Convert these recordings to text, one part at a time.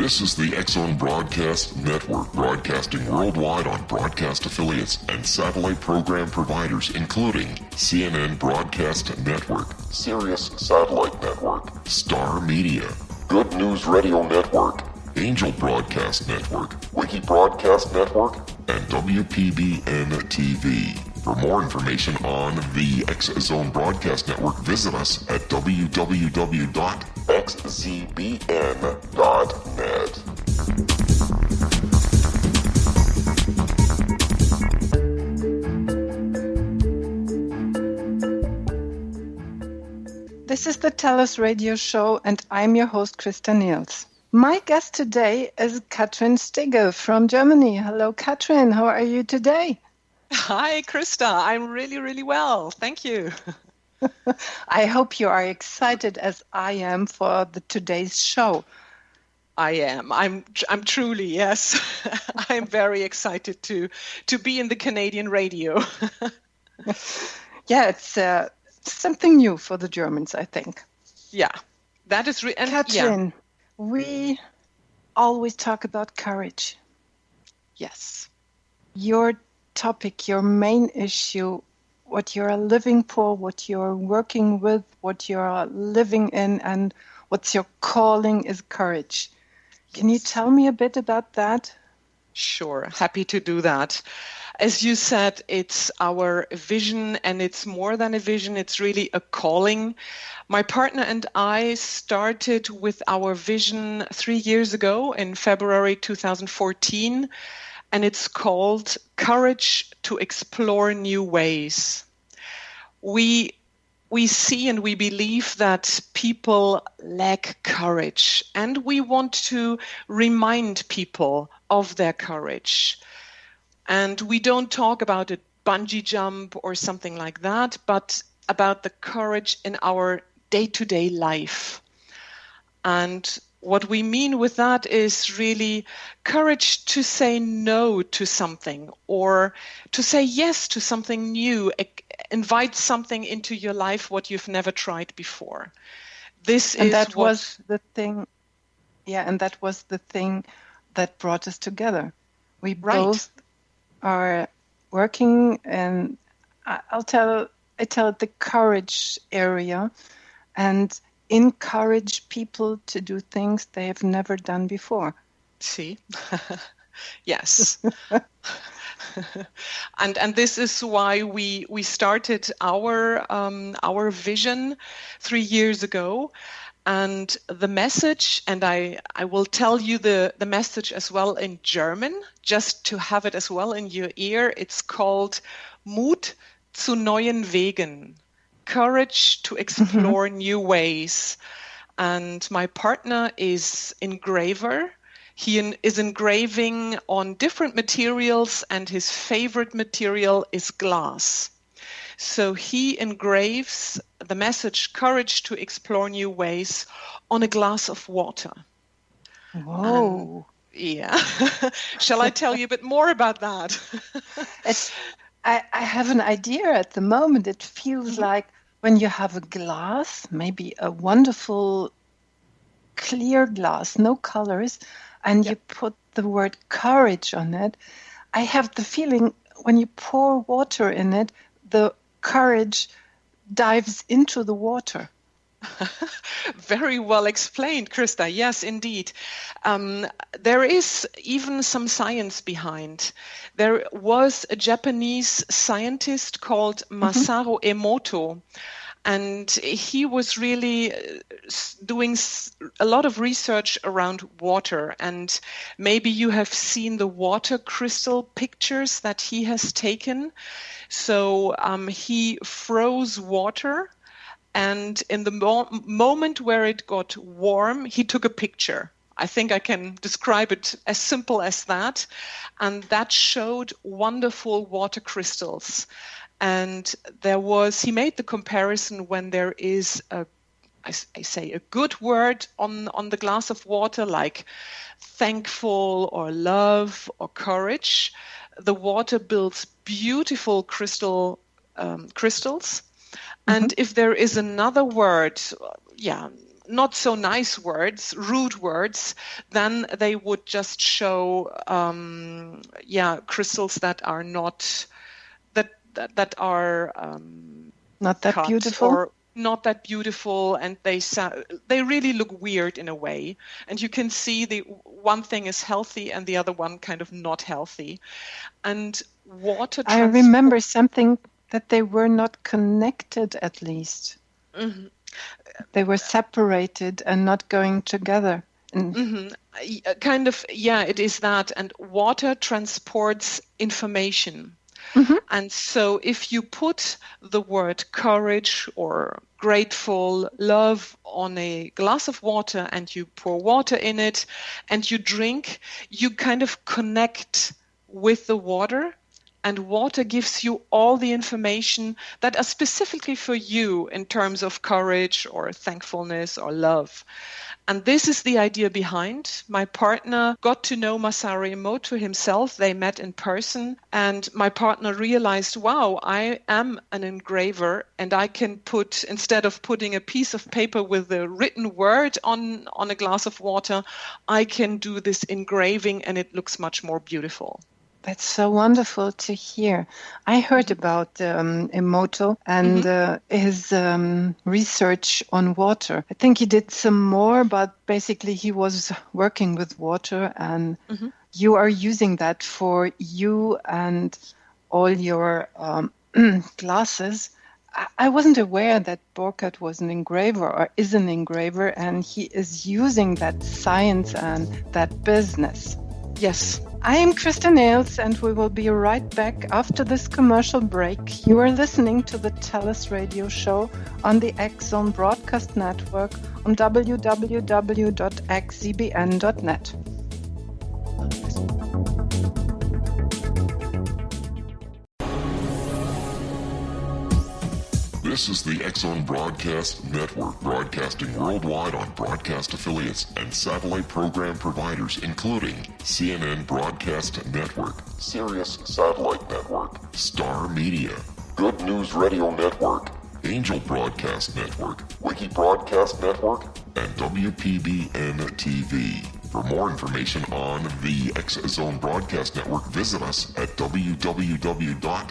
This is the X-Zone Broadcast Network, broadcasting worldwide on broadcast affiliates and satellite program providers, including CNN Broadcast Network, Sirius Satellite Network, Star Media, Good News Radio Network, Angel Broadcast Network, Wiki Broadcast Network, and WPBN TV. For more information on the X-Zone Broadcast Network, visit us at www.xzbn.net. This is the TellUs radio show, and I'm your host, Christa Nehls. My guest today is Katrin Stigge from Germany. Hello, Katrin. How are you today? Hi, Christa. I'm really, really well. Thank you. I hope you are excited as I am for today's show. I am. I'm truly, yes. I'm very excited to be in the Canadian radio. Yeah, it's something new for the Germans, I think. Yeah, that is... Katrin, we always talk about courage. Yes. Your topic, your main issue, what you're living for, what you're working with, what you're living in, and what's your calling is courage. Can you tell me a bit about that? Sure, happy to do that. As you said, it's our vision, and it's more than a vision, it's really a calling. My partner and I started with our vision 3 years ago in February 2014, and it's called Courage to Explore New Ways. We see and we believe that people lack courage, and we want to remind people of their courage. And we don't talk about a bungee jump or something like that, but about the courage in our day-to-day life. And what we mean with that is really courage to say no to something, or to say yes to something new, invite something into your life what you've never tried before. That was the thing that brought us together. We both are working, and I tell it the courage area, and encourage people to do things they have never done before. See? Yes. And this is why we started our vision 3 years ago. And the message, and I will tell you the message as well in German, just to have it as well in your ear. It's called Mut zu neuen Wegen. Courage to explore new ways. And my partner is engraver. He is engraving on different materials, and his favorite material is glass. So he engraves the message, courage to explore new ways, on a glass of water. Whoa. Yeah. Shall I tell you a bit more about that? I have an idea at the moment. It feels like when you have a glass, maybe a wonderful clear glass, no colors, and you put the word courage on it, I have the feeling when you pour water in it, the courage dives into the water. Very well explained, Christa. Yes, indeed. There is even some science behind. There was a Japanese scientist called Masaru Emoto, and he was really doing a lot of research around water. And maybe you have seen the water crystal pictures that he has taken. So he froze water, and in the moment where it got warm, he took a picture. I think I can describe it as simple as that. And that showed wonderful water crystals. And he made the comparison when there is a good word on the glass of water, like thankful or love or courage. The water builds beautiful crystals. And if there is another word, not so nice words, rude words, then they would just show crystals that are not that are not that beautiful, or not that beautiful, and they really look weird in a way. And you can see the one thing is healthy and the other one kind of not healthy. And water. I remember something that they were not connected, at least. Mm-hmm. They were separated and not going together. Mm-hmm. Kind of, it is that. And water transports information. Mm-hmm. And so if you put the word courage or grateful, love on a glass of water and you pour water in it and you drink, you kind of connect with the water. And water gives you all the information that are specifically for you in terms of courage or thankfulness or love. And this is the idea behind. My partner got to know Masaru Emoto himself. They met in person. And my partner realized, wow, I am an engraver. And I can put, instead of putting a piece of paper with a written word on a glass of water, I can do this engraving and it looks much more beautiful. That's so wonderful to hear. I heard about Emoto and his research on water. I think he did some more, but basically he was working with water, and you are using that for you and all your glasses. I wasn't aware that Burkhard was an engraver or is an engraver, and he is using that science and that business. Yes. I am Christa Nehls, and we will be right back after this commercial break. You are listening to the TellUs radio show on the X-Zone Broadcast Network on www.xzbn.net. This is the X-Zone Broadcast Network, broadcasting worldwide on broadcast affiliates and satellite program providers, including CNN Broadcast Network, Sirius Satellite Network, Star Media, Good News Radio Network, Angel Broadcast Network, Wiki Broadcast Network, and WPBN TV. For more information on the X-Zone Broadcast Network, visit us at www.xzbn.net.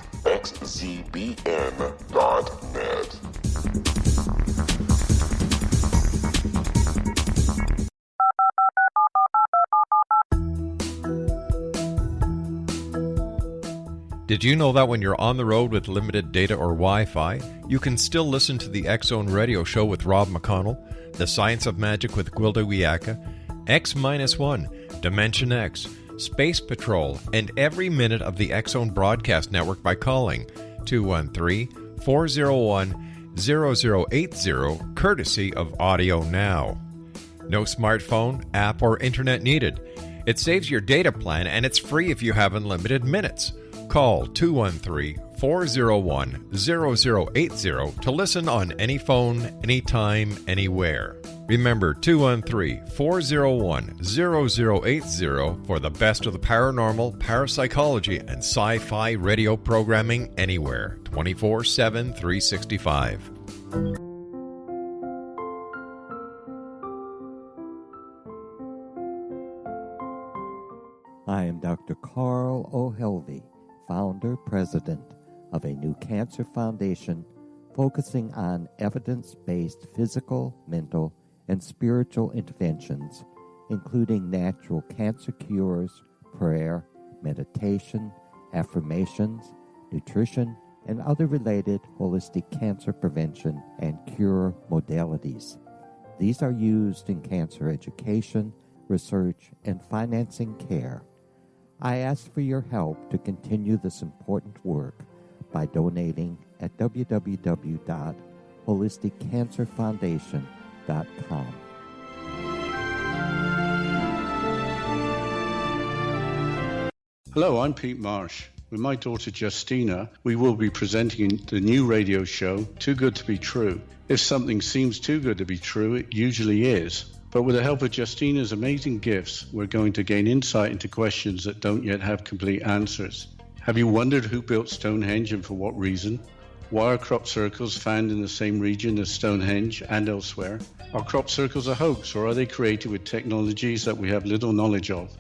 Did you know that when you're on the road with limited data or Wi-Fi, you can still listen to the X-Zone Radio Show with Rob McConnell, The Science of Magic with Gwilda Wiyaka, X-1, Dimension X, Space Patrol, and every minute of the X-Zone Broadcast Network by calling 213-401-0080, courtesy of Audio Now. No smartphone, app, or internet needed. It saves your data plan, and it's free if you have unlimited minutes. Call 213-401-0080 to listen on any phone, anytime, anywhere. Remember 213-401-0080 for the best of the paranormal, parapsychology, and sci-fi radio programming anywhere, 24/7, 365. I am Dr. Carl O'Helvey, founder, president of a new cancer foundation focusing on evidence-based physical, mental, and spiritual interventions, including natural cancer cures, prayer, meditation, affirmations, nutrition, and other related holistic cancer prevention and cure modalities. These are used in cancer education, research, and financing care. I ask for your help to continue this important work by donating at www.holisticcancerfoundation.com. Hello, I'm Pete Marsh. With my daughter Justina, we will be presenting the new radio show, Too Good to Be True. If something seems too good to be true, it usually is. But with the help of Justina's amazing gifts, we're going to gain insight into questions that don't yet have complete answers. Have you wondered who built Stonehenge and for what reason? Why are crop circles found in the same region as Stonehenge and elsewhere? Are crop circles a hoax, or are they created with technologies that we have little knowledge of?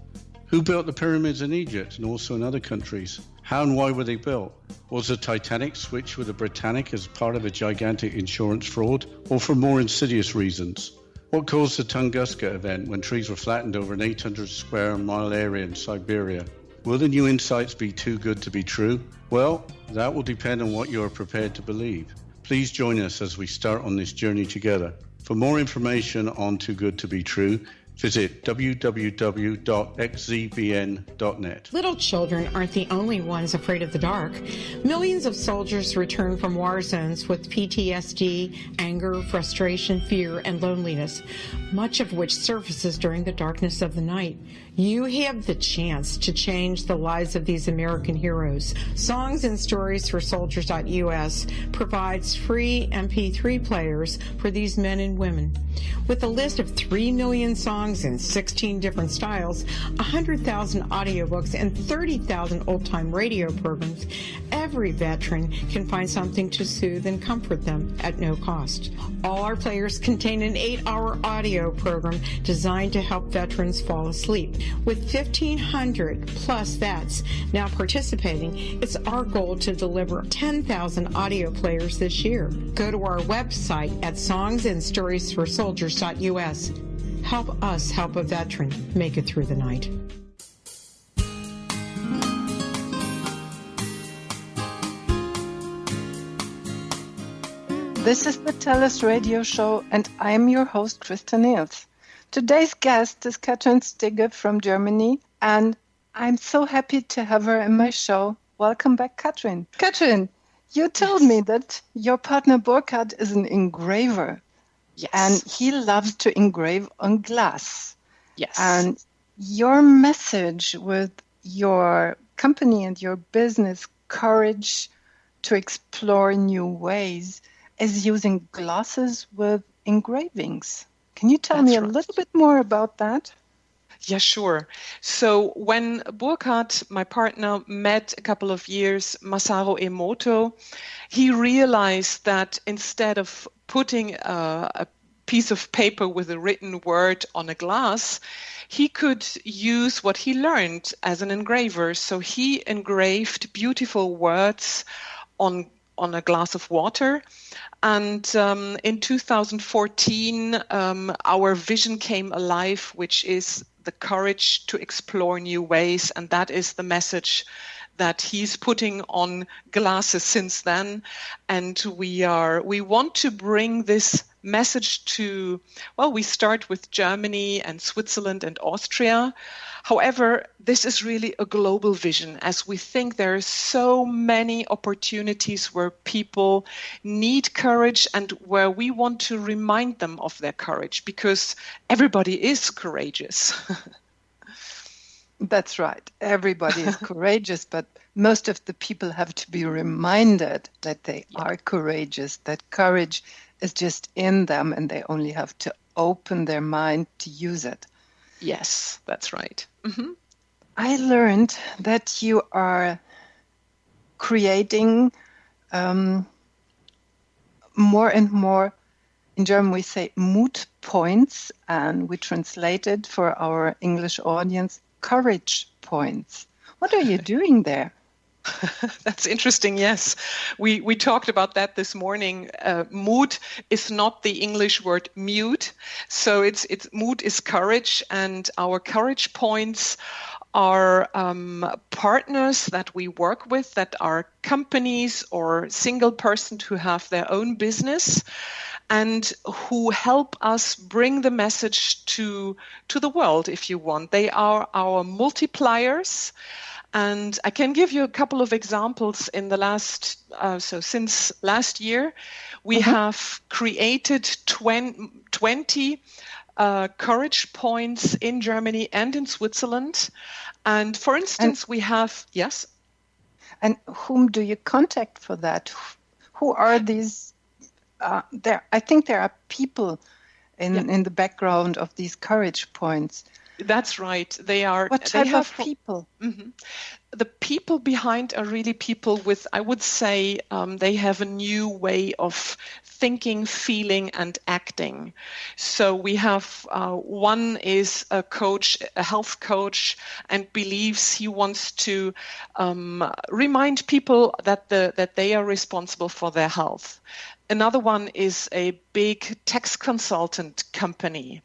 Who built the pyramids in Egypt and also in other countries? How and why were they built? Was the Titanic switched with the Britannic as part of a gigantic insurance fraud, or for more insidious reasons? What caused the Tunguska event when trees were flattened over an 800 square mile area in Siberia? Will the new insights be too good to be true? Well, that will depend on what you are prepared to believe. Please join us as we start on this journey together. For more information on Too Good to Be True, visit www.xzbn.net. Little children aren't the only ones afraid of the dark. Millions of soldiers return from war zones with PTSD, anger, frustration, fear, and loneliness, much of which surfaces during the darkness of the night. You have the chance to change the lives of these American heroes. Songs and Stories for Soldiers.us provides free MP3 players for these men and women. With a list of 3 million songs in 16 different styles, 100,000 audiobooks, and 30,000 old-time radio programs, every veteran can find something to soothe and comfort them at no cost. All our players contain an 8-hour audio program designed to help veterans fall asleep. With 1,500 plus vets now participating, it's our goal to deliver 10,000 audio players this year. Go to our website at songsandstoriesforsoldiers.us. Help us help a veteran make it through the night. This is the TellUs radio show, and I'm your host, Christa Nehls. Today's guest is Katrin Stigge from Germany, and I'm so happy to have her in my show. Welcome back, Katrin. Katrin, you told me that your partner Burkhard is an engraver. Yes. And he loves to engrave on glass. Yes. And your message with your company and your business, Courage to Explore New Ways, is using glasses with engravings. Can you tell me a little bit more about that? Yeah, sure. So when Burkhard, my partner, met a couple of years Masaru Emoto, he realized that instead of putting a piece of paper with a written word on a glass, he could use what he learned as an engraver. So he engraved beautiful words on a glass of water. And in 2014, our vision came alive, which is the courage to explore new ways. And that is the message that he's putting on glasses since then. And we want to bring this message to, we start with Germany and Switzerland and Austria. However, this is really a global vision, as we think there are so many opportunities where people need courage and where we want to remind them of their courage, because everybody is courageous. That's right. Everybody is courageous, but most of the people have to be reminded that they are courageous, that courage is just in them and they only have to open their mind to use it. Yes, that's right. Mm-hmm. I learned that you are creating more and more, in German we say mood points, and we translate it for our English audience, courage points. What are you doing there? That's interesting. Yes, we talked about that this morning. Mood is not the English word mute, so it's mood is courage, and our courage points are partners that we work with, that are companies or single persons who have their own business and who help us bring the message to the world, if you want. They are our multipliers. And I can give you a couple of examples in the since last year, we have created 20 courage points in Germany and in Switzerland. And for instance, we have, yes? And whom do you contact for that? Who are these? I think there are people in the background of these courage points. That's right. They are. What They type have of people? The people behind are really people with, I would say, they have a new way of thinking, feeling, and acting. So we have one is a coach, a health coach, and believes he wants to remind people that they are responsible for their health. Another one is a big tax consultant company.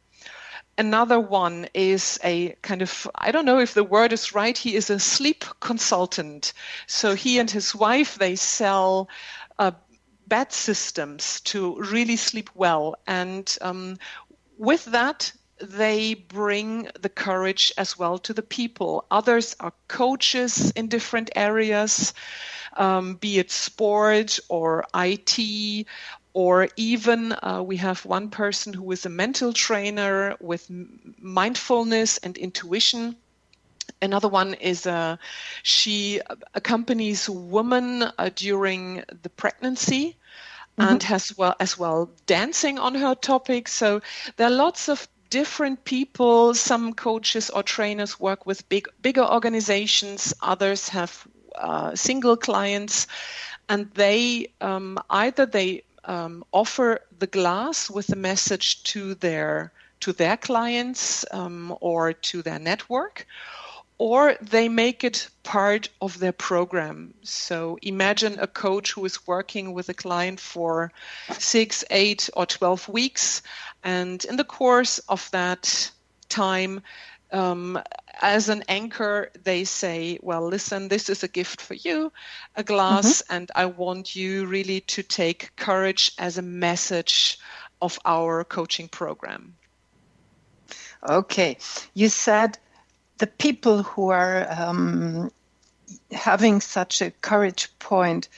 Another one is a kind of, I don't know if the word is right, he is a sleep consultant. So he and his wife, they sell bed systems to really sleep well. And with that, they bring the courage as well to the people. Others are coaches in different areas, be it sport or IT, or even we have one person who is a mental trainer with mindfulness and intuition. Another one is she accompanies women during the pregnancy and has as well dancing on her topic. So there are lots of different people. Some coaches or trainers work with bigger organizations. Others have single clients, and they offer the glass with a message to their clients or to their network, or they make it part of their program. So imagine a coach who is working with a client for 6, 8, or 12 weeks, and in the course of that time, as an anchor, they say, well, listen, this is a gift for you, a glass, and I want you really to take courage as a message of our coaching program. Okay. You said the people who are having such a courage point,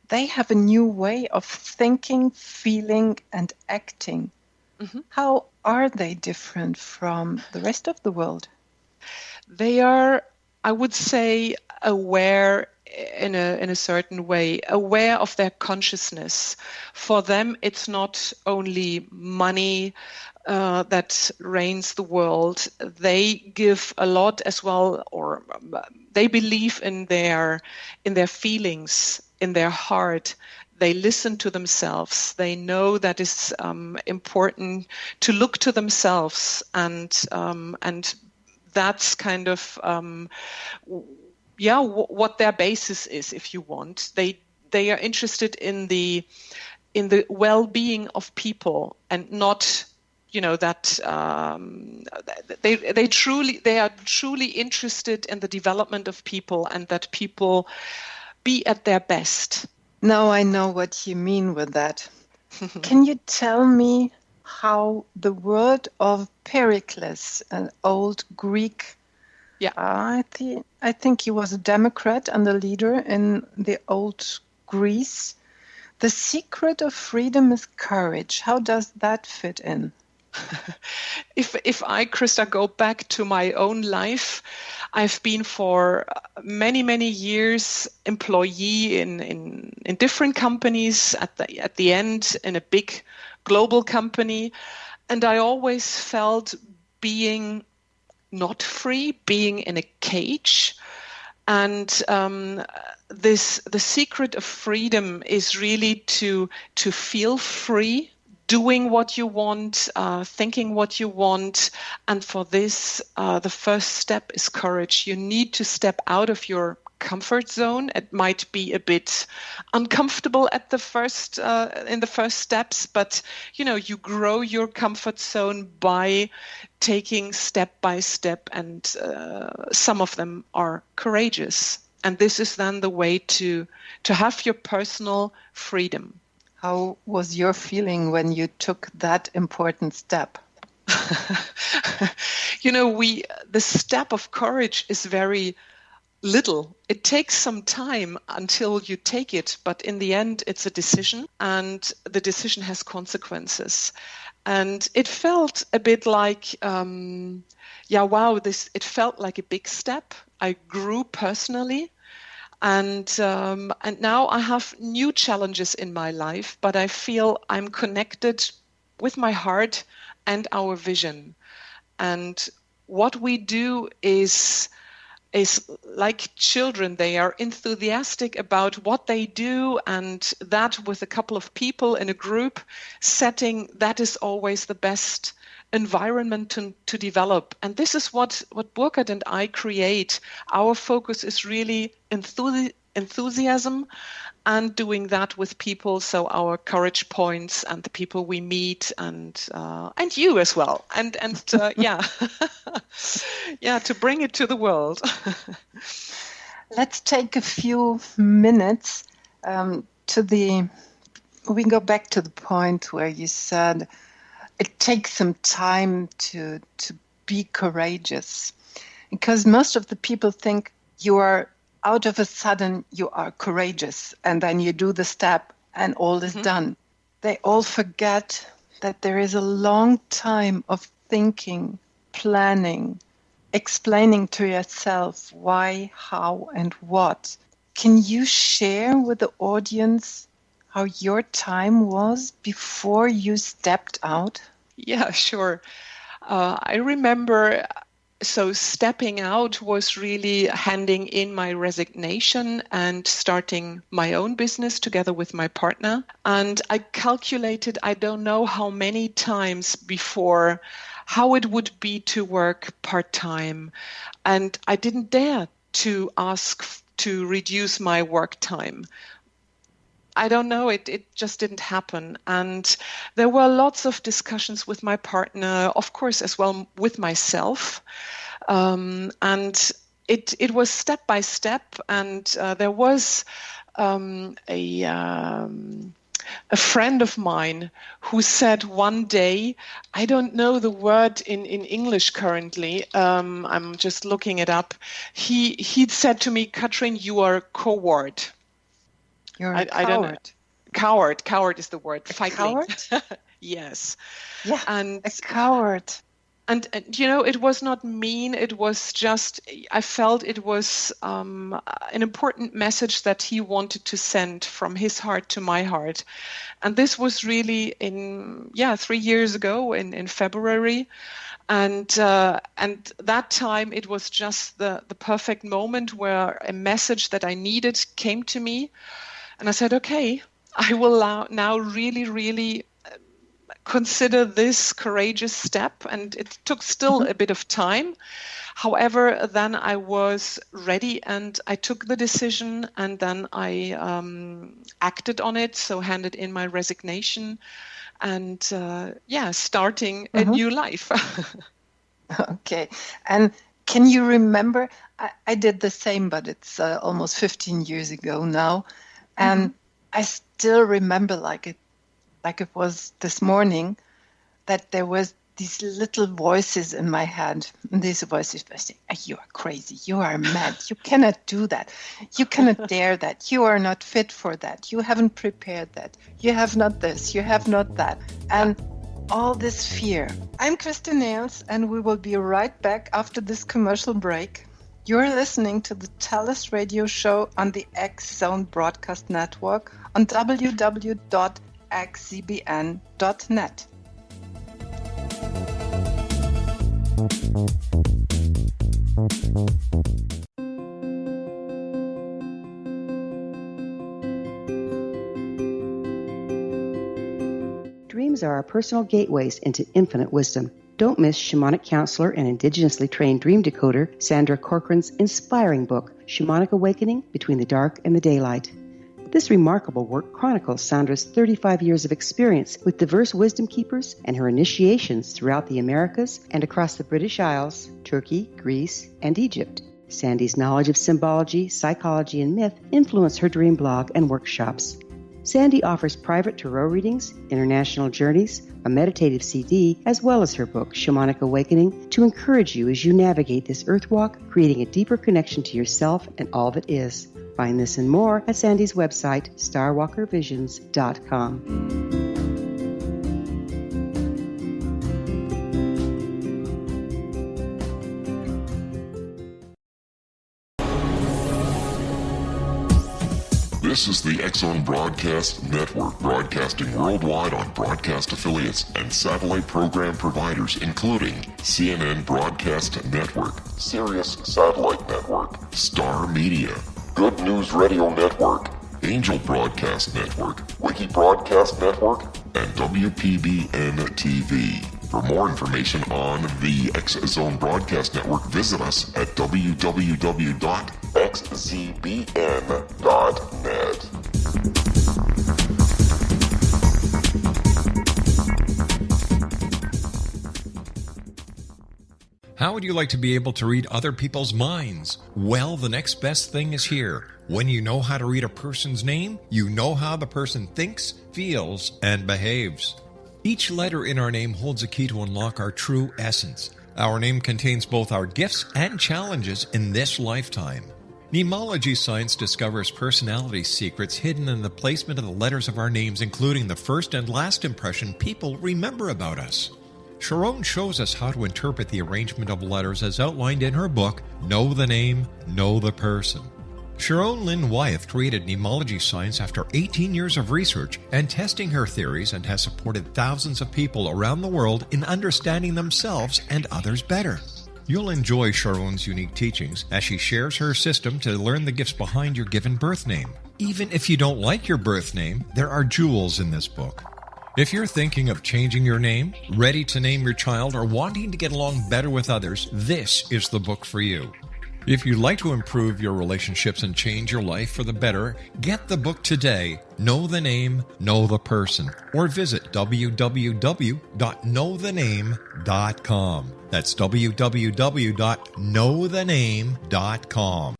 they have a new way of thinking, feeling, and acting. How are they different from the rest of the world? They are, I would say, aware in a certain way, aware of their consciousness. For them, it's not only money that reigns the world. They give a lot as well, or they believe in their feelings, in their heart. They listen to themselves. They know that it's important to look to themselves, and that's kind of what their basis is, if you want. They are interested in the well-being of people, and not, that they are truly interested in the development of people, and that people be at their best. Now I know what you mean with that. Can you tell me how the word of Pericles, an old Greek, I think he was a Democrat and a leader in the old Greece. The secret of freedom is courage. How does that fit in? If I, Christa, go back to my own life, I've been for many, many years employee in different companies, at the end in a big global company, and I always felt being not free, being in a cage. And the secret of freedom is really to feel free, doing what you want, thinking what you want. And for this, the first step is courage. You need to step out of your comfort zone. It might be a bit uncomfortable at the first in the first steps, but you grow your comfort zone by taking step by step, and some of them are courageous. And this is then the way to have your personal freedom. How was your feeling when you took that important step? The step of courage is very little. It takes some time until you take it, but in the end, it's a decision, and the decision has consequences. And it felt a bit like, it felt like a big step. I grew personally. And now I have new challenges in my life, but I feel I'm connected with my heart and our vision. And what we do is like children. They are enthusiastic about what they do, and that with a couple of people in a group setting, that is always the best environment to develop. And this is what Burkhard and I create. Our focus is really enthusiasm and doing that with people. So our courage points and the people we meet, and you as well. And yeah, yeah, to bring it to the world. Let's take a few minutes we go back to the point where you said it takes some time to be courageous, because most of the people think you are out of a sudden you are courageous and then you do the step and all is done. They all forget that there is a long time of thinking, planning, explaining to yourself why, how, and what. Can you share with the audience how your time was before you stepped out? Yeah, sure. I remember, so stepping out was really handing in my resignation and starting my own business together with my partner. And I calculated, I don't know how many times before, how it would be to work part-time. And I didn't dare to ask to reduce my work time. I don't know, it just didn't happen. And there were lots of discussions with my partner, of course, as well with myself. And it was step by step. And there was a friend of mine who said one day, I don't know the word in English currently, I'm just looking it up. He'd said to me, Katrin, you are a coward. You're a coward. Coward is the word. Feigling. Coward? Yes. Yeah, and a coward. And it was not mean. It was just, I felt it was an important message that he wanted to send from his heart to my heart. And this was really 3 years ago in February. And that time it was just the perfect moment where a message that I needed came to me. And I said, okay, I will now really, really consider this courageous step. And it took still a bit of time. However, then I was ready and I took the decision, and then I acted on it. So handed in my resignation and starting a new life. Okay. And can you remember, I did the same, but it's almost 15 years ago now. And I still remember like it was this morning, that there was these little voices in my head. And these voices were saying, you are crazy, you are mad, you cannot do that, you cannot dare that, you are not fit for that, you haven't prepared that, you have not this, you have not that. And all this fear. I'm Christa Nehls, and we will be right back after this commercial break. You're listening to the TellUs radio show on the X Zone Broadcast Network on www.xzbn.net. Dreams are our personal gateways into infinite wisdom. Don't miss shamanic counselor and indigenously trained dream decoder Sandra Corcoran's inspiring book, Shamanic Awakening Between the Dark and the Daylight. This remarkable work chronicles Sandra's 35 years of experience with diverse wisdom keepers and her initiations throughout the Americas and across the British Isles, Turkey, Greece, and Egypt. Sandy's knowledge of symbology, psychology, and myth influenced her dream blog and workshops. Sandy offers private tarot readings, international journeys, a meditative CD, as well as her book, Shamanic Awakening, to encourage you as you navigate this earth walk, creating a deeper connection to yourself and all that is. Find this and more at Sandy's website, starwalkervisions.com. This is the X-Zone Broadcast Network, broadcasting worldwide on broadcast affiliates and satellite program providers, including CNN Broadcast Network, Sirius Satellite Network, Star Media, Good News Radio Network, Angel Broadcast Network, Wiki Broadcast Network, and WPBN TV. For more information on the X-Zone Broadcast Network, visit us at www.xzbn.net. How would you like to be able to read other people's minds? Well, the next best thing is here. When you know how to read a person's name, you know how the person thinks, feels, and behaves. Each letter in our name holds a key to unlock our true essence. Our name contains both our gifts and challenges in this lifetime. Mnemology science discovers personality secrets hidden in the placement of the letters of our names, including the first and last impression people remember about us. Sharon shows us how to interpret the arrangement of letters as outlined in her book, Know the Name, Know the Person. Sharon Lynn Wyeth created mnemology science after 18 years of research and testing her theories, and has supported thousands of people around the world in understanding themselves and others better. You'll enjoy Sharon's unique teachings as she shares her system to learn the gifts behind your given birth name. Even if you don't like your birth name, there are jewels in this book. If you're thinking of changing your name, ready to name your child, or wanting to get along better with others, this is the book for you. If you'd like to improve your relationships and change your life for the better, get the book today, Know the Name, Know the Person, or visit www.knowthename.com. That's www.knowthename.com.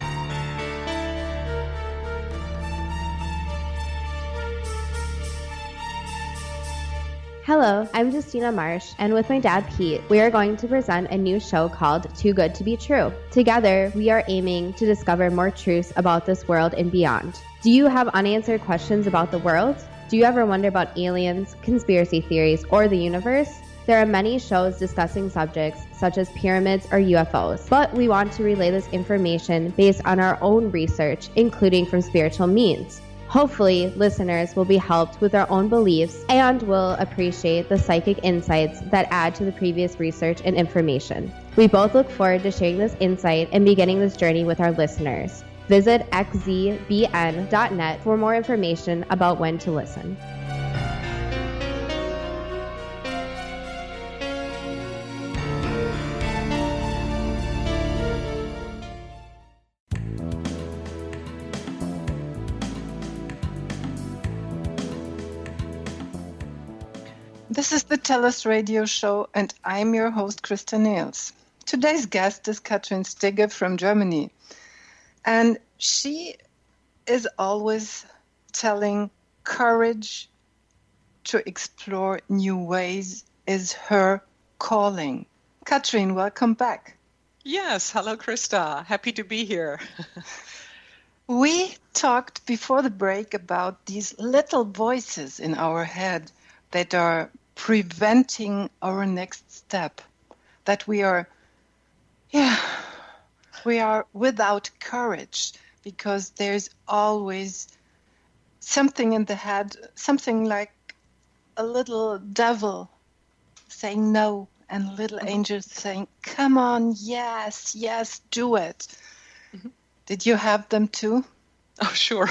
Hello, I'm Justina Marsh, and with my dad Pete, we are going to present a new show called Too Good to Be True. Together, we are aiming to discover more truths about this world and beyond. Do you have unanswered questions about the world? Do you ever wonder about aliens, conspiracy theories, or the universe? There are many shows discussing subjects such as pyramids or UFOs, but we want to relay this information based on our own research, including from spiritual means. Hopefully, listeners will be helped with their own beliefs and will appreciate the psychic insights that add to the previous research and information. We both look forward to sharing this insight and beginning this journey with our listeners. Visit xzbn.net for more information about when to listen. This is the TellUs radio show, and I'm your host, Christa Nehls. Today's guest is Katrin Stigge from Germany, and she is always telling courage to explore new ways is her calling. Katrin, welcome back. Yes, hello, Christa. Happy to be here. We talked before the break about these little voices in our head that are preventing our next step, that we are without courage because there's always something in the head, something like a little devil saying no and little angels saying, come on, yes, do it. Mm-hmm. Did you have them too? Oh, sure.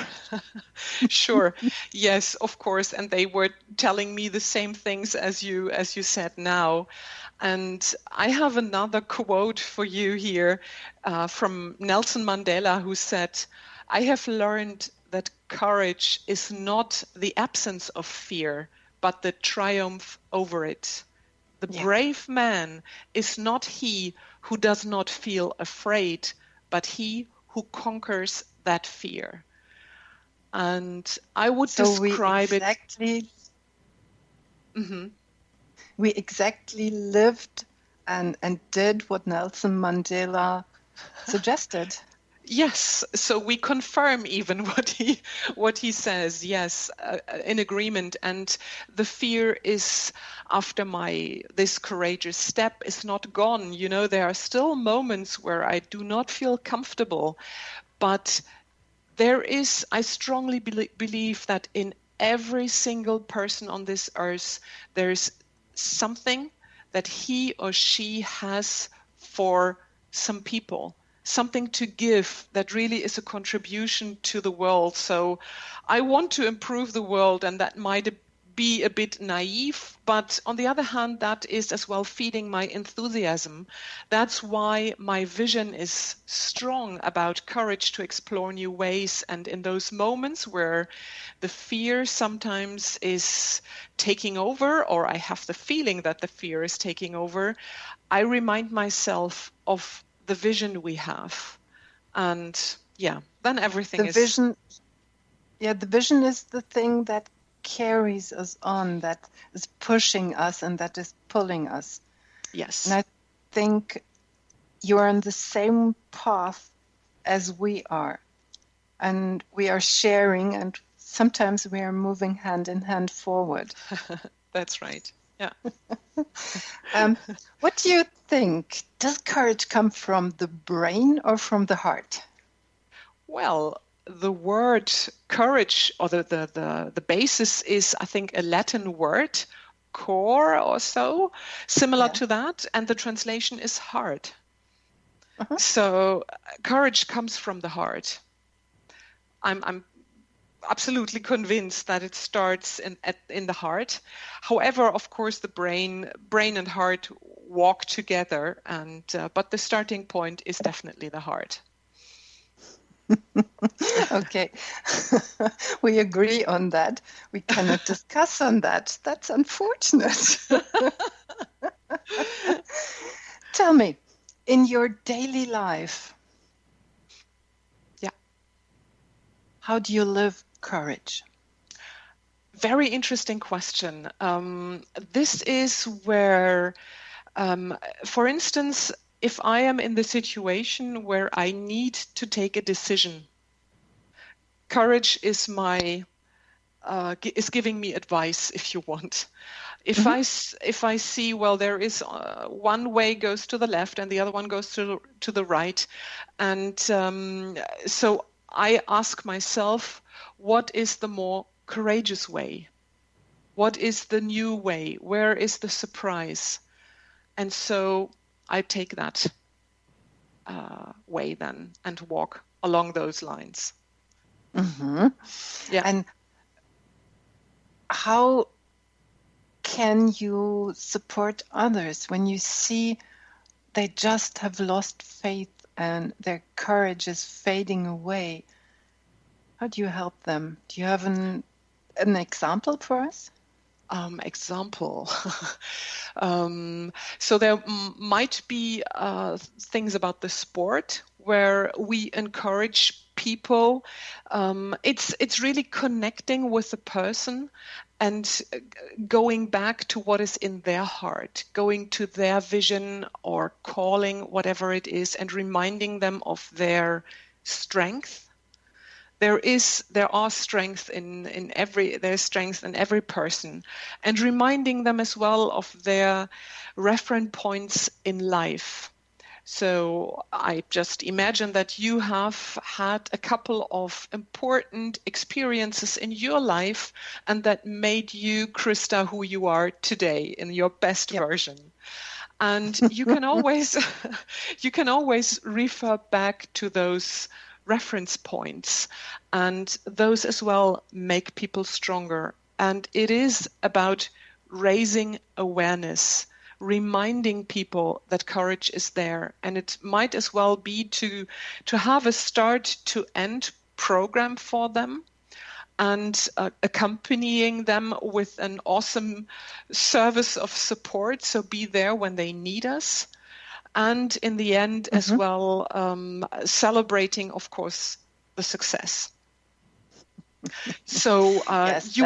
Sure. Yes, of course. And they were telling me the same things as you said now. And I have another quote for you here from Nelson Mandela, who said, I have learned that courage is not the absence of fear, but the triumph over it. The brave man is not he who does not feel afraid, but he who conquers that fear. And I would describe it. Mm-hmm. We exactly lived and did what Nelson Mandela suggested. Yes, so we confirm even what he says. Yes, in agreement. And the fear is, after this courageous step, is not gone. You know, there are still moments where I do not feel comfortable, but I strongly believe that in every single person on this earth, there's something that he or she has for some people, something to give that really is a contribution to the world. So I want to improve the world, and that might be a bit naive, but on the other hand, that is as well feeding my enthusiasm. That's why my vision is strong about courage to explore new ways. And in those moments where the fear sometimes is taking over, or I have the feeling that the fear is taking over, I remind myself of the vision we have. And then everything is... The vision is the thing that carries us on, that is pushing us and that is pulling us. Yes. And I think you're on the same path as we are. And we are sharing, and sometimes we are moving hand in hand forward. That's right. Yeah. What do you think? Does courage come from the brain or from the heart? Well, the word courage, or the basis is, I think, a Latin word, cor or so, similar to that, and the translation is heart. So courage comes from the heart. I'm absolutely convinced that it starts in the heart. However, of course, the brain and heart walk together, and but the starting point is definitely the heart. Okay, we agree on that. We cannot discuss on that. That's unfortunate. Tell me, in your daily life, how do you live courage? Very interesting question. This is where, for instance, if I am in the situation where I need to take a decision, courage is is giving me advice, if you want. If I see, well, there is one way goes to the left and the other one goes to the right, and so I ask myself, what is the more courageous way? What is the new way? Where is the surprise? And so I take that way then and walk along those lines. Yeah. And how can you support others when you see they just have lost faith and their courage is fading away? How do you help them? Do you have an example for us? Example. So there might be things about the sport where we encourage people. It's really connecting with the person and going back to what is in their heart, going to their vision or calling, whatever it is, and reminding them of their strength. There's strength in every person, and reminding them as well of their reference points in life. So I just imagine that you have had a couple of important experiences in your life, and that made you, Christa, who you are today in your best version. And you can always refer back to those reference points, and those as well make people stronger. And it is about raising awareness, reminding people that courage is there. And it might as well be to have a start to end program for them, and accompanying them with an awesome service of support, so be there when they need us. And in the end as well, celebrating, of course, the success. So yes,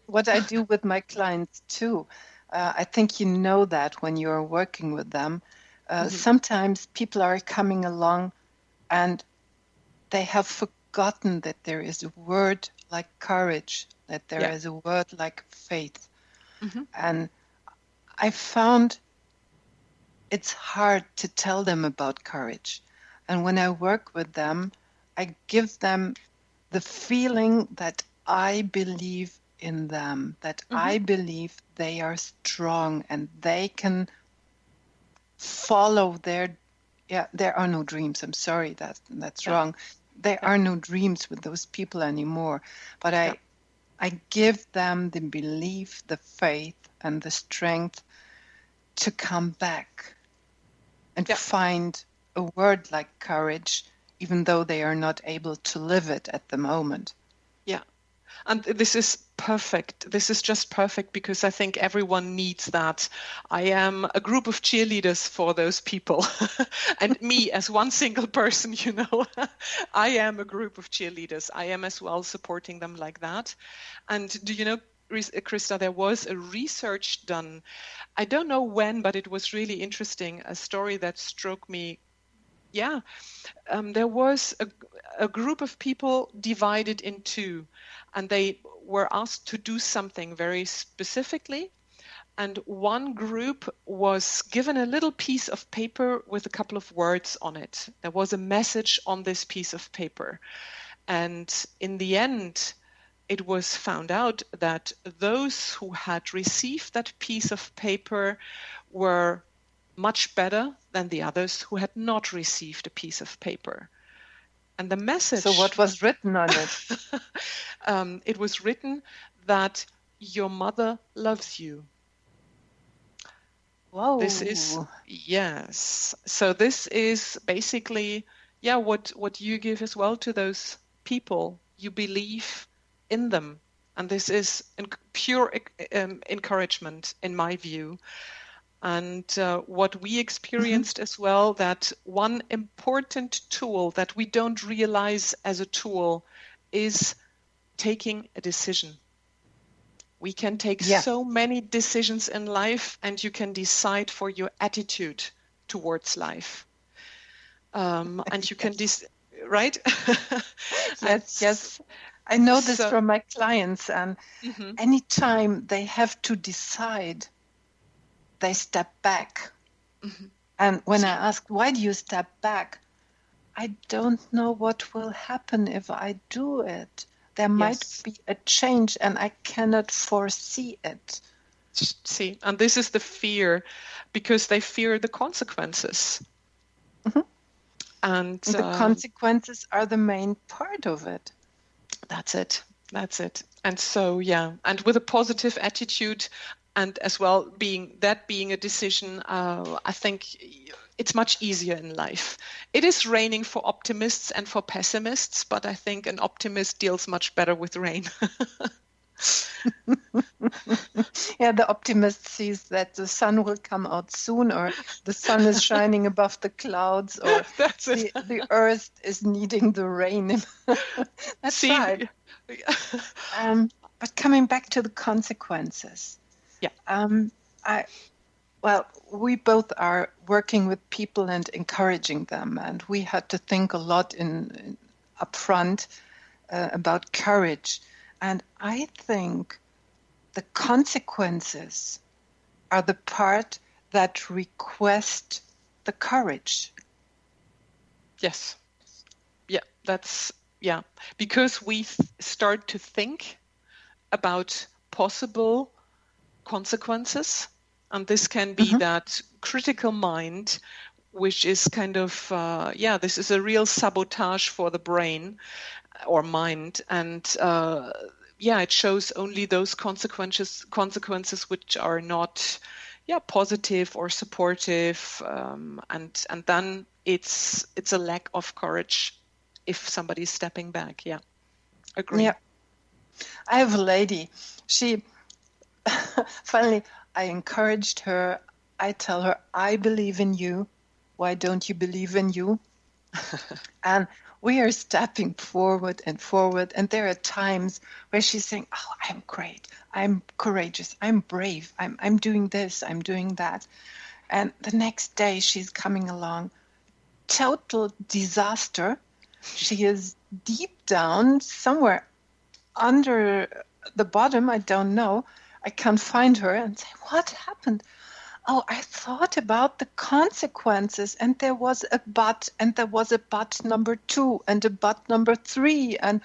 what I do with my clients too. I think you know that when you're working with them. Sometimes people are coming along and they have forgotten that there is a word like courage, that there is a word like faith. And I found it's hard to tell them about courage. And when I work with them, I give them the feeling that I believe in them, that I believe they are strong and they can follow there are no dreams. I'm sorry, that's wrong. There are no dreams with those people anymore. But I give them the belief, the faith, and the strength to come back and find a word like courage, even though they are not able to live it at the moment. Yeah. And this is perfect. This is just perfect because I think everyone needs that. I am a group of cheerleaders for those people. And me as one single person, I am a group of cheerleaders. I am as well supporting them like that. And do you know, Christa, there was a research done. I don't know when, but it was really interesting. A story that struck me. Yeah, there was a group of people divided in two, and they were asked to do something very specifically. And one group was given a little piece of paper with a couple of words on it. There was a message on this piece of paper. And in the end, it was found out that those who had received that piece of paper were much better than the others who had not received a piece of paper. And the message... So what was written on it? It was written that your mother loves you. Whoa. This is, yes. So this is basically, what you give as well to those people. You believe in them. And this is pure encouragement, in my view. And what we experienced as well, that one important tool that we don't realize as a tool is taking a decision. We can take so many decisions in life, and you can decide for your attitude towards life. And you can, right? Yes. I know this from my clients, and anytime they have to decide, they step back. And when I ask, why do you step back? I don't know what will happen if I do it. There might be a change and I cannot foresee it. See, and this is the fear, because they fear the consequences. And the consequences are the main part of it. That's it. And so, and with a positive attitude, and as well being a decision, I think it's much easier in life. It is raining for optimists and for pessimists, but I think an optimist deals much better with rain. The optimist sees that the sun will come out soon, or the sun is shining above the clouds, or the earth is needing the rain. That's right. But coming back to the consequences. We both are working with people and encouraging them, and we had to think a lot up front about courage. And I think the consequences are the part that request the courage. Yes. Because we start to think about possible consequences, and this can be that critical mind, which is kind of this is a real sabotage for the brain or mind, and it shows only those consequences which are not positive or supportive, and then it's a lack of courage if somebody's stepping back. Agree. I have a lady, she finally, I encouraged her. I tell her, I believe in you. Why don't you believe in you? And we are stepping forward and forward. And there are times where she's saying, oh, I'm great. I'm courageous. I'm brave. I'm doing this. I'm doing that. And the next day she's coming along. Total disaster. She is deep down somewhere under the bottom. I don't know. I can't find her and say, what happened? Oh, I thought about the consequences, and there was a but, and there was a but number 2 and a but number 3. And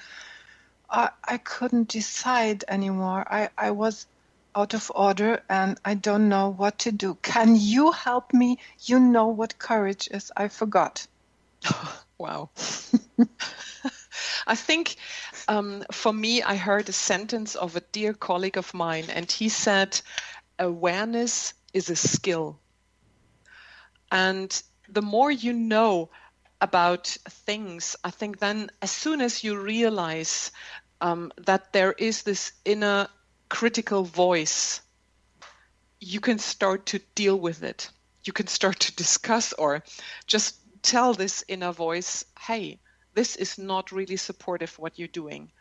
I couldn't decide anymore. I was out of order and I don't know what to do. Can you help me? You know what courage is. I forgot. Wow. I think for me, I heard a sentence of a dear colleague of mine, and he said, awareness is a skill. And the more you know about things, I think then as soon as you realize that there is this inner critical voice, you can start to deal with it. You can start to discuss or just tell this inner voice, hey, this is not really supportive what you're doing.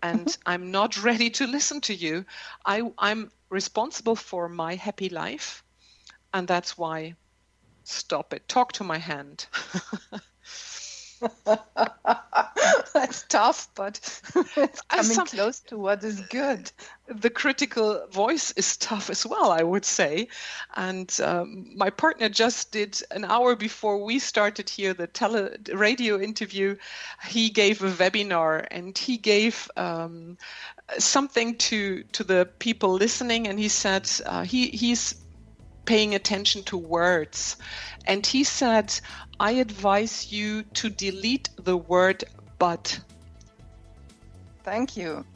And I'm not ready to listen to you. I'm responsible for my happy life. And that's why, stop it. Talk to my hand. That's tough, but it's coming close to what is good. The critical voice is tough as well, I would say. And my partner just did an hour before we started here the radio interview. He gave a webinar and he gave something to the people listening. And he said he's paying attention to words. And he said, I advise you to delete the word but. Thank you.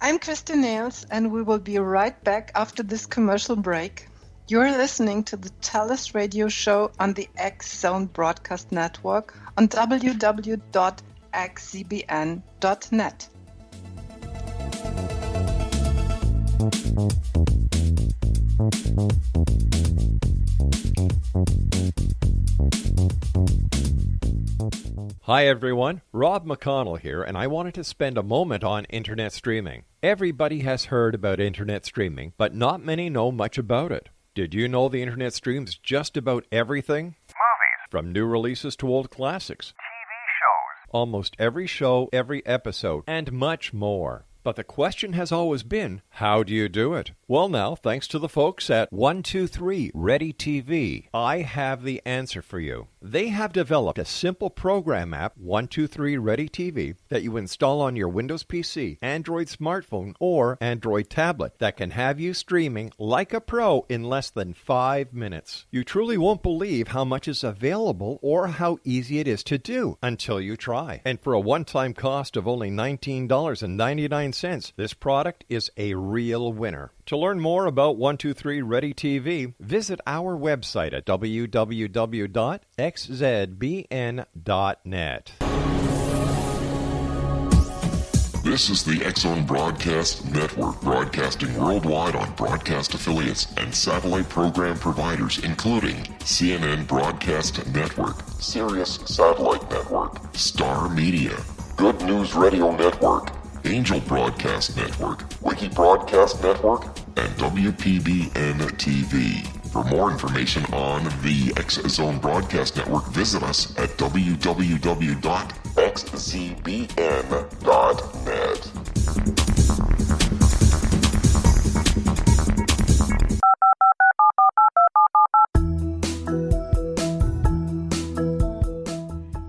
I'm Christa Nehls, and we will be right back after this commercial break. You're listening to the TellUs radio show on the X-Zone Broadcast Network on www.xzbn.net. Hi everyone, Rob McConnell here, and I wanted to spend a moment on internet streaming. Everybody has heard about internet streaming, but not many know much about it. Did you know the internet streams just about everything? Movies. From new releases to old classics. TV shows. Almost every show, every episode, and much more. But the question has always been, how do you do it? Well now, thanks to the folks at 123 Ready TV, I have the answer for you. They have developed a simple program app, 123 Ready TV, that you install on your Windows PC, Android smartphone, or Android tablet that can have you streaming like a pro in less than 5 minutes. You truly won't believe how much is available or how easy it is to do until you try. And for a one-time cost of only $19.99, this product is a real winner. To learn more about 123 Ready TV, visit our website at www.xzbn.net. This is the X-Zone Broadcast Network, broadcasting worldwide on broadcast affiliates and satellite program providers, including CNN Broadcast Network, Sirius Satellite Network, Star Media, Good News Radio Network, Angel Broadcast Network, Wiki Broadcast Network, and WPBN TV. For more information on the X-Zone Broadcast Network, visit us at www.xzbn.net.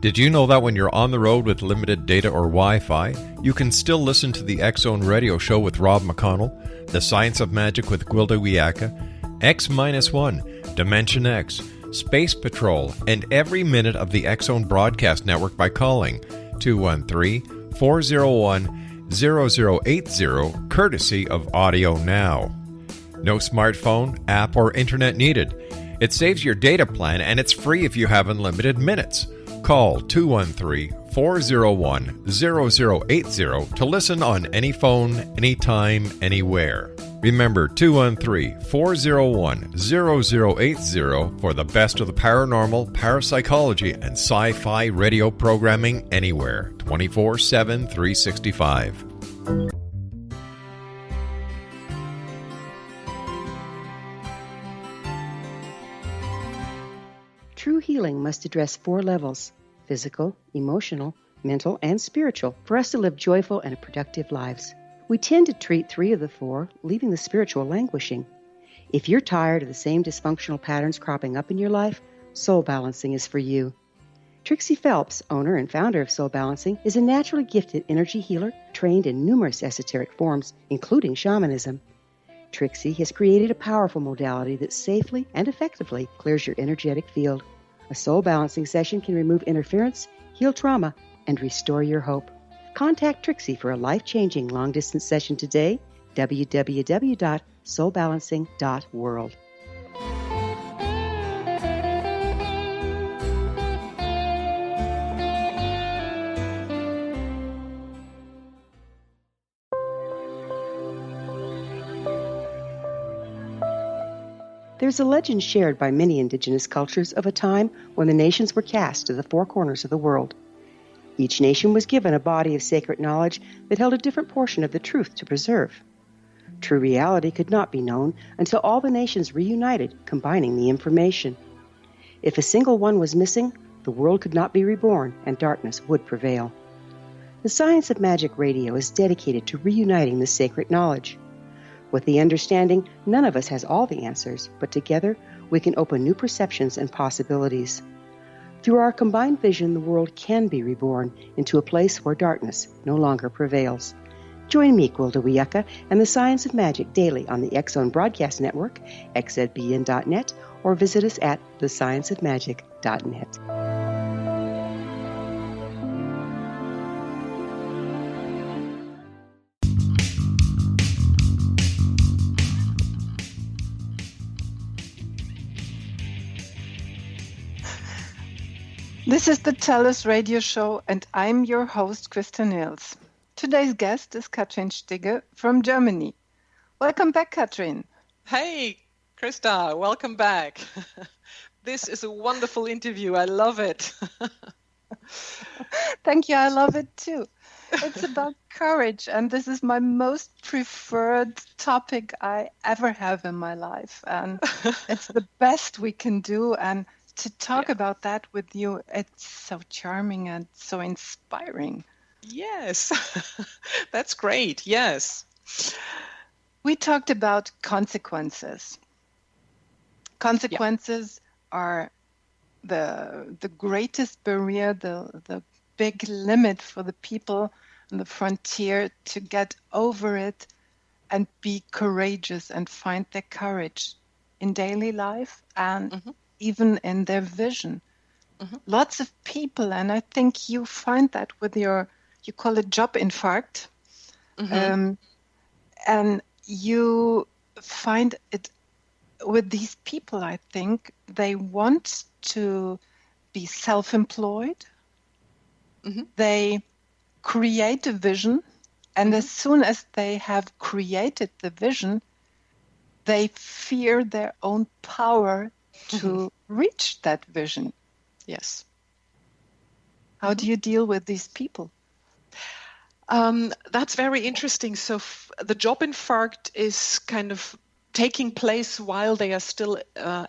Did you know that when you're on the road with limited data or Wi-Fi, you can still listen to the X-Zone radio show with Rob McConnell, The Science of Magic with Gwilda Wiyaka, X-1, Dimension X, Space Patrol, and every minute of the X-Zone broadcast network by calling 213-401-0080, courtesy of Audio Now. No smartphone, app, or internet needed. It saves your data plan and it's free if you have unlimited minutes. Call 213-401-0080 to listen on any phone, anytime, anywhere. Remember 213-401-0080 for the best of the paranormal, parapsychology, and sci-fi radio programming anywhere, 24/7, 365. True healing must address 4 levels: physical, emotional, mental, and spiritual, for us to live joyful and productive lives. We tend to treat 3 of the 4, leaving the spiritual languishing. If you're tired of the same dysfunctional patterns cropping up in your life, soul balancing is for you. Trixie Phelps, owner and founder of Soul Balancing, is a naturally gifted energy healer trained in numerous esoteric forms, including shamanism. Trixie has created a powerful modality that safely and effectively clears your energetic field. A soul balancing session can remove interference, heal trauma, and restore your hope. Contact Trixie for a life-changing long-distance session today, www.soulbalancing.world. There's a legend shared by many indigenous cultures of a time when the nations were cast to the four corners of the world. Each nation was given a body of sacred knowledge that held a different portion of the truth to preserve. True reality could not be known until all the nations reunited, combining the information. If a single one was missing, the world could not be reborn and darkness would prevail. The Science of Magic Radio is dedicated to reuniting the sacred knowledge. With the understanding, none of us has all the answers, but together we can open new perceptions and possibilities. Through our combined vision, the world can be reborn into a place where darkness no longer prevails. Join me, Gwilda Wiyaka, and the Science of Magic daily on the X-Zone Broadcast Network, xzbn.net, or visit us at thescienceofmagic.net. This is the TellUs radio show, and I'm your host, Christa Nehls. Today's guest is Katrin Stigge from Germany. Welcome back, Katrin. Hey, Christa, welcome back. This is a wonderful interview. I love it. Thank you. I love it too. It's about courage, and this is my most preferred topic I ever have in my life. And it's the best we can do. And to talk about that with you, it's so charming and so inspiring. Yes, that's great. Yes. We talked about consequences. Consequences are the greatest barrier, the big limit for the people on the frontier to get over it and be courageous and find their courage in daily life and even in their vision. Lots of people, and I think you find that with you call it job infarct, and you find it with these people. I think they want to be self-employed. They create a vision, and as soon as they have created the vision, they fear their own power to reach that vision. Yes. How do you deal with these people? That's very interesting. So the job infarct is kind of taking place while they are still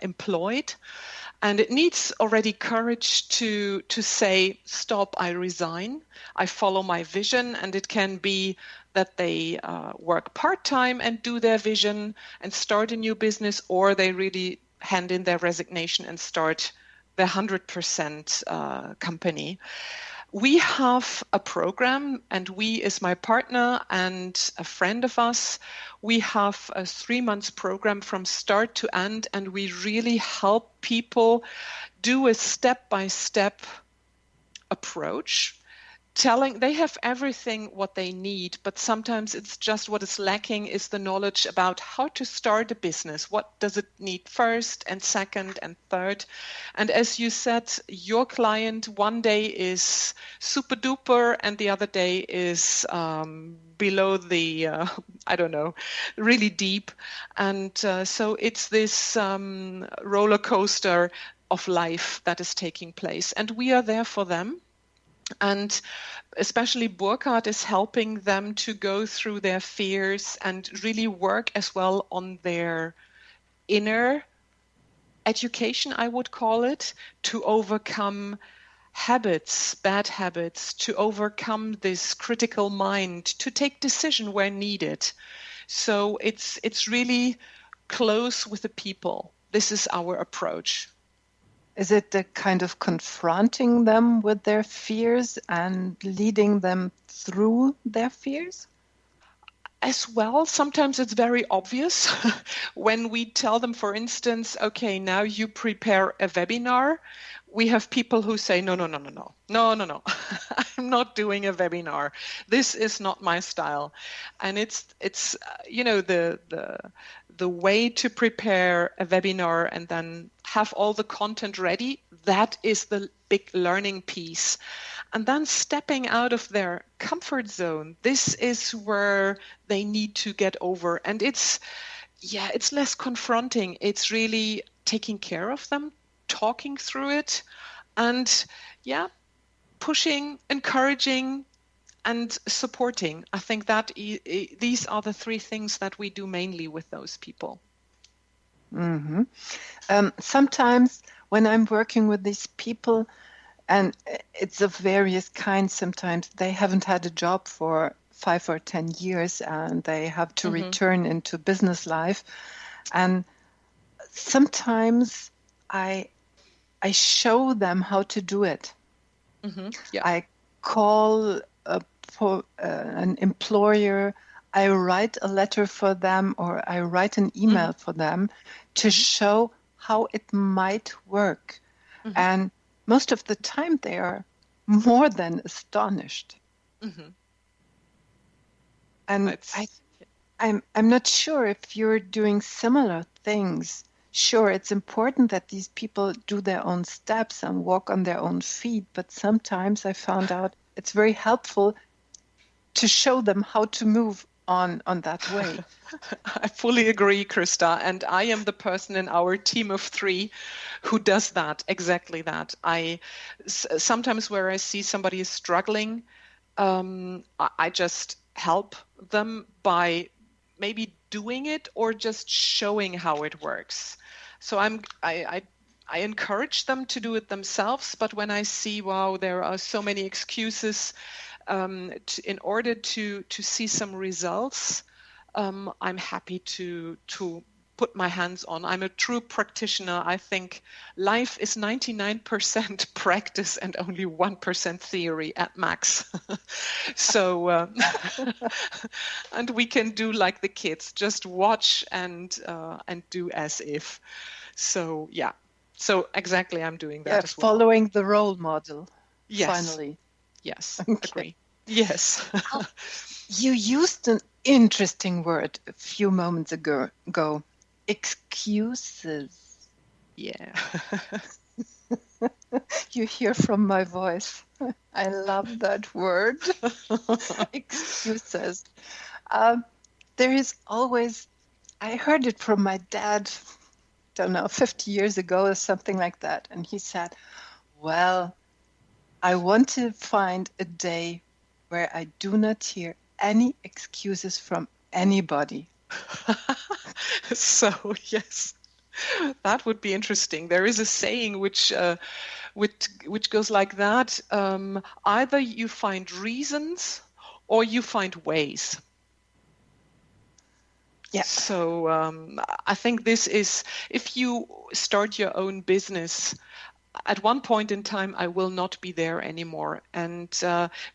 employed. And it needs already courage to say, stop, I resign, I follow my vision. And it can be that they work part-time and do their vision and start a new business, or they really hand in their resignation and start the 100% company. We have a program, and we is my partner and a friend of us. We have a 3-month program from start to end, and we really help people do a step-by-step approach. They have everything what they need, but sometimes it's just what is lacking is the knowledge about how to start a business. What does it need first and second and third? And as you said, your client one day is super duper and the other day is below the, really deep. And so it's this roller coaster of life that is taking place. And we are there for them. And especially Burkhard is helping them to go through their fears and really work as well on their inner education, I would call it, to overcome habits, bad habits, to overcome this critical mind, to take decision where needed. So it's really close with the people. This is our approach. Is it the kind of confronting them with their fears and leading them through their fears? As well, sometimes it's very obvious when we tell them, for instance, okay, now you prepare a webinar. We have people who say, no, I'm not doing a webinar. This is not my style. And it's the way to prepare a webinar and then have all the content ready. That is the big learning piece. And then stepping out of their comfort zone, this is where they need to get over. And it's less confronting. It's really taking care of them, talking through it, and pushing, encouraging, and supporting. I think that these are the three things that we do mainly with those people. Mm-hmm. Sometimes when I'm working with these people, and it's of various kinds, sometimes they haven't had a job for 5 or 10 years and they have to return into business life. And sometimes I show them how to do it. Mm-hmm. Yeah. I call an employer, I write a letter for them, or I write an email for them to show how it might work. Mm-hmm. And most of the time they are more than astonished. Mm-hmm. And I'm not sure if you're doing similar things. Sure, it's important that these people do their own steps and walk on their own feet, but sometimes I found out it's very helpful to show them how to move on that way. I fully agree, Christa, and I am the person in our team of 3 who does that, exactly that. Sometimes where I see somebody is struggling, I just help them by maybe doing it or just showing how it works. So I encourage them to do it themselves, but when I see, wow, there are so many excuses in order to see some results, I'm happy to put my hands on. I'm a true practitioner. I think life is 99% practice and only 1% theory at max. So, and we can do like the kids, just watch and do as if. So, yeah. So exactly, I'm doing that as well. Following the role model. Yes. Finally. Yes. Okay. Agree. Yes. You used an interesting word a few moments ago. Excuses. Yeah. You hear from my voice. I love that word. Excuses. There is always, I heard it from my dad, 50 years ago or something like that. And he said, well, I want to find a day where I do not hear any excuses from anybody. So, yes, that would be interesting. There is a saying which goes like that. Either you find reasons or you find ways. Yeah. So I think this is, if you start your own business, at one point in time, I will not be there anymore. And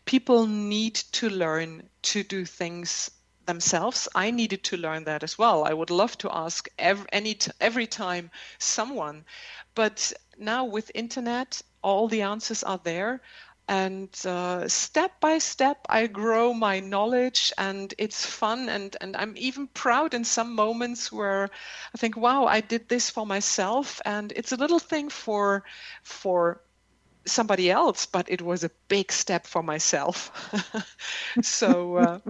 people need to learn to do things themselves. I needed to learn that as well. I would love to ask every time someone. But now with internet, all the answers are there. And step by step, I grow my knowledge, and it's fun. And I'm even proud in some moments where I think, wow, I did this for myself. And it's a little thing for somebody else, but it was a big step for myself. So,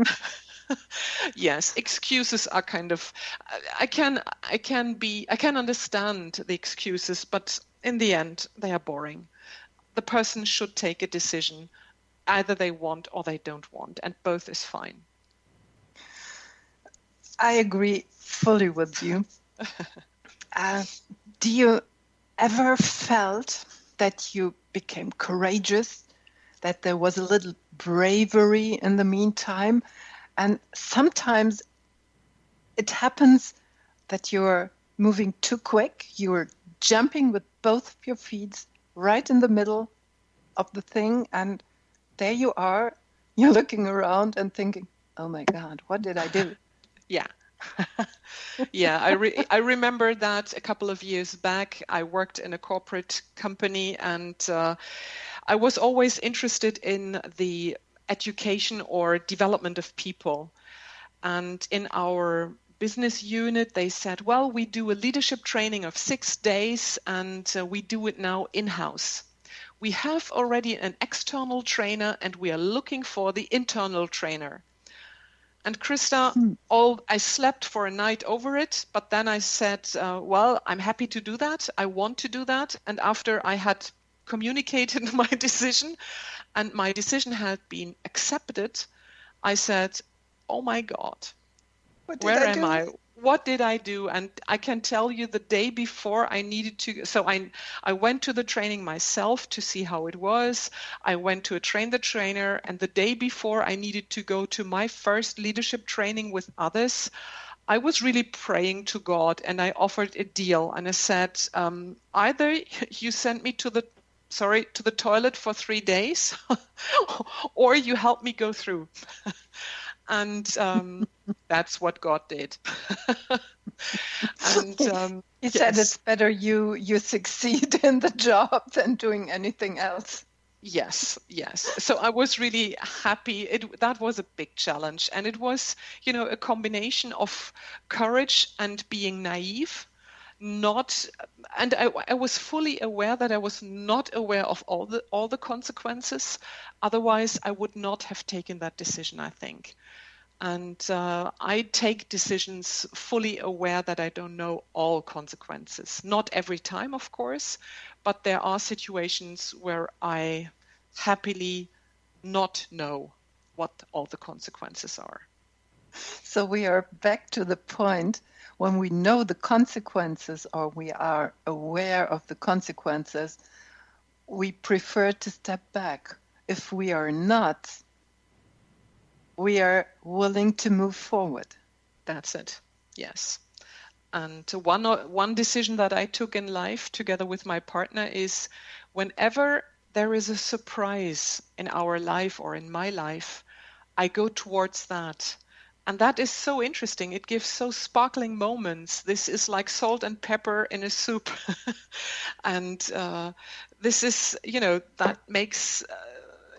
yes, excuses are kind of, I can understand the excuses, but in the end, they are boring. The person should take a decision. Either they want or they don't want, and both is fine. I agree fully with you. Do you ever felt that you became courageous, that there was a little bravery in the meantime? And sometimes it happens that you're moving too quick, you're jumping with both of your feet right in the middle of the thing, and there you are. You're looking around and thinking, oh my God, what did I do? Yeah. Yeah, I remember that a couple of years back. I worked in a corporate company, and I was always interested in the education or development of people. And in our business unit, they said, well, we do a leadership training of 6 days, and we do it now in-house. We have already an external trainer, and we are looking for the internal trainer. And Christa, I slept for a night over it, but then I said, well, I'm happy to do that. I want to do that. And after I had communicated my decision, and my decision had been accepted, I said, oh my God, where am I? What did I do? And I can tell you the day before I needed to, so I went to the training myself to see how it was. I went to train the trainer, and the day before I needed to go to my first leadership training with others, I was really praying to God, and I offered a deal, and I said, either you send me to the toilet for 3 days, or you help me go through. And that's what God did. And He said it's better you succeed in the job than doing anything else. Yes. So I was really happy. That was a big challenge. And it was, a combination of courage and being naive. I was fully aware that I was not aware of all the consequences. Otherwise, I would not have taken that decision, I think. And I take decisions fully aware that I don't know all consequences. Not every time, of course, but there are situations where I happily not know what all the consequences are. So we are back to the point when we know the consequences or we are aware of the consequences, we prefer to step back. If we are not, we are willing to move forward. That's it. Yes. And one decision that I took in life together with my partner is whenever there is a surprise in our life or in my life, I go towards that. And that is so interesting. It gives so sparkling moments. This is like salt and pepper in a soup. And this is, that makes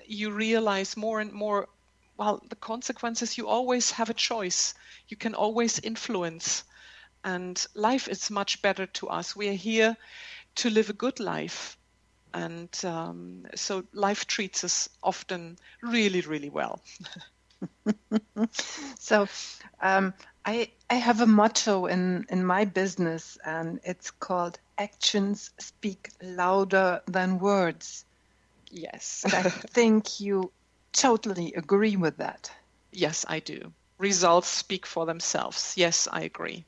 you realize more and more, well, the consequences, you always have a choice. You can always influence. And life is much better to us. We are here to live a good life. And so life treats us often really, really well. So I have a motto in my business, and it's called actions speak louder than words. Yes. And I think you totally agree with that. Yes, I do. Results speak for themselves. Yes, I agree.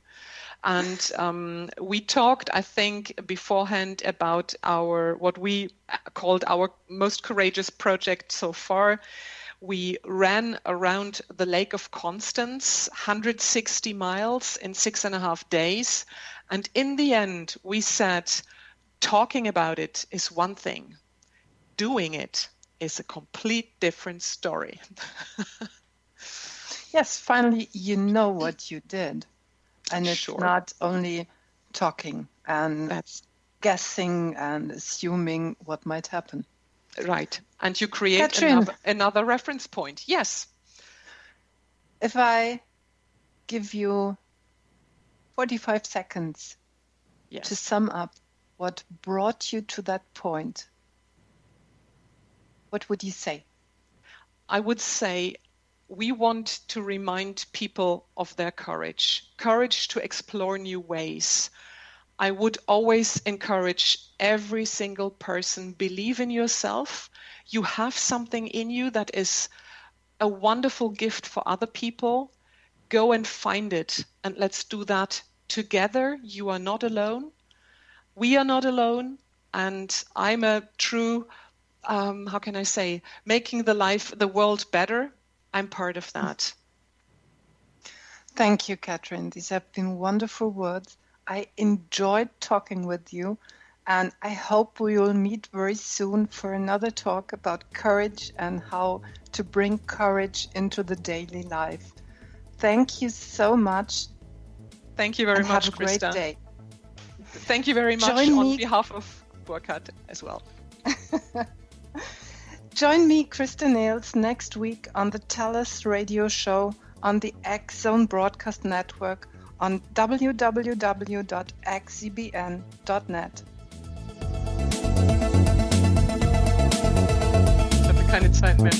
And we talked, I think, beforehand about what we called our most courageous project so far. We ran around the Lake of Constance, 160 miles in 6.5 days. And in the end, we said, talking about it is one thing. Doing it is a complete different story. Yes, finally, you know what you did. And it's not only talking and guessing and assuming what might happen. Right. And you create Katrin, another reference point. Yes. If I give you 45 seconds to sum up what brought you to that point, what would you say? I would say we want to remind people of their courage to explore new ways. I would always encourage every single person, believe in yourself. You have something in you that is a wonderful gift for other people. Go and find it, and let's do that together. You are not alone. We are not alone. And I'm a true, making the world better. I'm part of that. Thank you, Katrin. These have been wonderful words. I enjoyed talking with you, and I hope we will meet very soon for another talk about courage and how to bring courage into the daily life. Thank you so much. Thank you very much, have a great Christa. day. Thank you very much on behalf of Burkhard as well. Join me, Christa Nehls, next week on the TellUs radio show on the X-Zone Broadcast Network on www.xzbn.net. Ich hatte keine Zeit mehr.